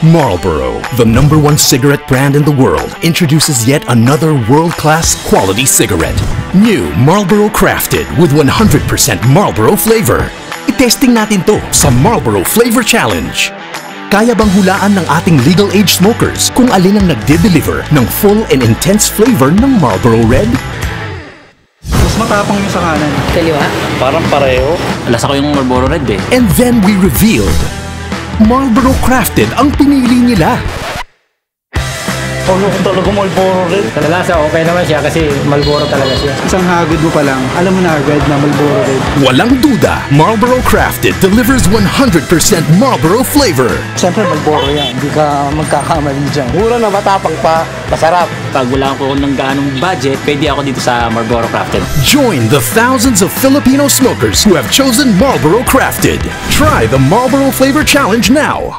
Marlboro, the #1 cigarette brand in the world, introduces yet another world-class quality cigarette. New Marlboro Crafted with 100% Marlboro flavor. I-testing natin to sa Marlboro Flavor Challenge. Kaya bang hulaan ng ating legal age smokers kung alin ang nagde-deliver ng full and intense flavor ng Marlboro Red? Mas matapang yung sa kanan. Kaliwa? Parang pareho. Lasa ko yung Marlboro Red eh. And then we revealed, Marlboro Crafted ang pinili nila. Ano kung talaga Marlboro Red? Kadalasan okay naman siya kasi Marlboro talaga siya. Isang hagod mo pa lang, alam mo na agad na Marlboro Red. Walang duda, Marlboro Crafted delivers 100% Marlboro flavor. Siyempre Marlboro yan, hindi ka magkakamali dyan. Mura na, matapang pa, masarap. Pag wala ko ng gaanong budget, pwede ako dito sa Marlboro Crafted. Join the thousands of Filipino smokers who have chosen Marlboro Crafted. Try the Marlboro Flavor Challenge now.